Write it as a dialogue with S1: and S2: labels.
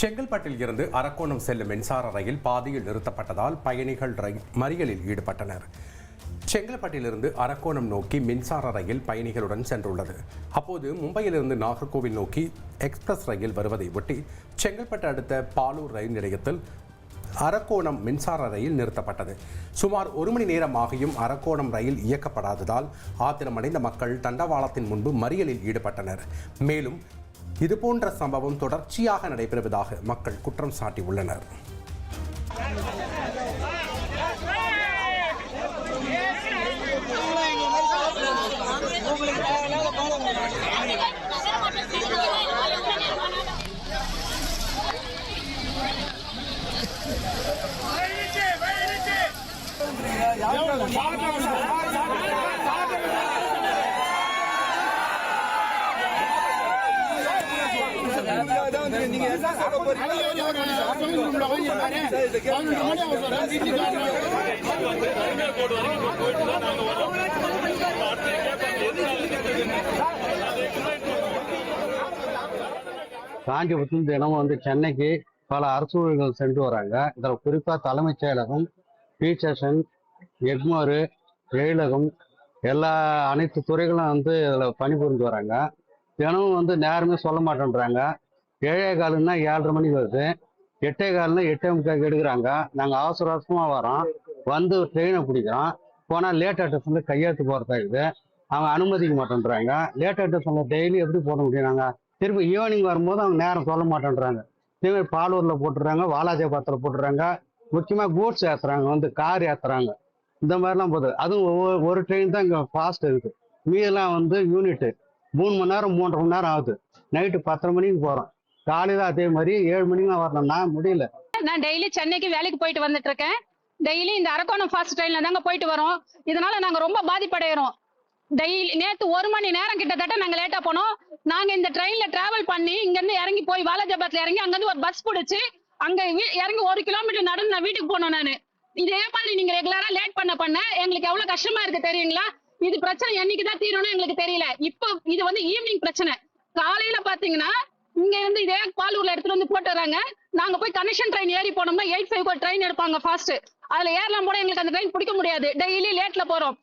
S1: செங்கல்பட்டில் இருந்து அரக்கோணம் செல்லும் மின்சார ரயில் பாதியில் நிறுத்தப்பட்டதால் பயணிகள் மறியலில் ஈடுபட்டனர். செங்கல்பட்டிலிருந்து அரக்கோணம் நோக்கி மின்சார ரயில் பயணிகளுடன் சென்றுள்ளது. அப்போது மும்பையிலிருந்து நாகர்கோவில் நோக்கி எக்ஸ்பிரஸ் ரயில் வருவதை ஒட்டி செங்கல்பட்டு அடுத்த பாலூர் ரயில் நிலையத்தில் அரக்கோணம் மின்சார ரயில் நிறுத்தப்பட்டது. சுமார் 1 மணி நேரமாகியும் அரக்கோணம் ரயில் இயக்கப்படாததால் ஆத்திரமடைந்த மக்கள் தண்டவாளத்தின் முன்பு மறியலில் ஈடுபட்டனர். மேலும் இதுபோன்ற சம்பவம் தொடர்ச்சியாக நடைபெறுவதாக மக்கள் குற்றம் சாட்டியுள்ளனர்.
S2: காஞ்சிபுரத்தில் தினமும் சென்னைக்கு பல அரசூழிகள் சென்று வராங்க. இதில் குறிப்பாக தலைமைச் செயலகம், பி ஸ்டேஷன், எக்மோரு, எழிலகம் அனைத்து துறைகளும் இதில் பணிபுரிந்து வராங்க. தினமும் நேரமே சொல்ல மாட்டேன்றாங்க. 7:15ன்னா 7:30 மணிக்கு வருது, 8:15ன்னா 8:45 எடுக்கிறாங்க. நாங்கள் அவசரமாக வரோம், ட்ரெயினை பிடிக்கிறோம். போனால் லேட் அட்டஸ்ல கையெழுத்து போகிறதா இருக்குது. அவங்க அனுமதிக்க மாட்டேன்றாங்க. லேட் அட்டஸ்ல டெய்லி எப்படி போட முடியும்? நாங்கள் திருப்பி ஈவினிங் வரும்போது அவங்க நேரம் சொல்ல மாட்டேன்றாங்க. இதேமாதிரி பாலூரில் போட்டுடுறாங்க, வாலாஜாபாத்தில் போட்டுடுறாங்க. முக்கியமாக கூட்ஸ் ஏற்றுறாங்க, கார் ஏற்றுறாங்க. இந்த மாதிரிலாம் போகுது. அதுவும் ஒரு ட்ரெயின் தான் இங்கே ஃபாஸ்ட் இருக்குது. மீதெல்லாம் யூனிட்டு 3 மணி நேரம் 3.5 மணி நேரம் ஆகுது. நைட்டு 10:30 மணிக்கு போகிறோம், காலையில் அதே மாதிரி 7 மணிக்கு வரணும்னா முடியல.
S3: நான் டெய்லி சென்னைக்கு வேலைக்கு போயிட்டு வந்துட்டு இருக்கேன். டெய்லி இந்த அரக்கோணம் ஃபாஸ்ட் ட்ரெயின்ல தாங்க போயிட்டு வரோம். இதனால நாங்க ரொம்ப பாதிப்படைகிறோம். டெய்லி நேற்று 1 மணி நேரம் கிட்டத்தட்ட நாங்க லேட்டா போனோம். நாங்க இந்த ட்ரெயின்ல டிராவல் பண்ணி இங்க இருந்து இறங்கி போய் வாலாஜாபாத்ல இறங்கி அங்கிருந்து ஒரு பஸ் பிடிச்சு அங்க இறங்கி 1 கிலோமீட்டர் நடந்து நான் வீட்டுக்கு போனோம். நானு இதே மாதிரி நீங்க ரெகுலரா லேட் பண்ண எங்களுக்கு எவ்வளவு கஷ்டமா இருக்கு தெரியுங்களா? இது பிரச்சனை என்னைக்குதான் தீரணும் எங்களுக்கு தெரியல. இப்போ இது ஈவினிங் பிரச்சனை. காலையில பாத்தீங்கன்னா இங்க இருந்து இதே பாலூர்ல எடுத்துட்டு போட்டுறாங்க. நாங்க போய் கனெக்ஷன் ட்ரெயின் ஏறி போனோம்னா 8:05 ஒரு ட்ரெயின் எடுப்பாங்க ஃபாஸ்ட். அதுல ஏறலாம் போட எங்களுக்கு அந்த ட்ரெயின் பிடிக்க முடியாது. டெய்லி லேட்ல போறோம்.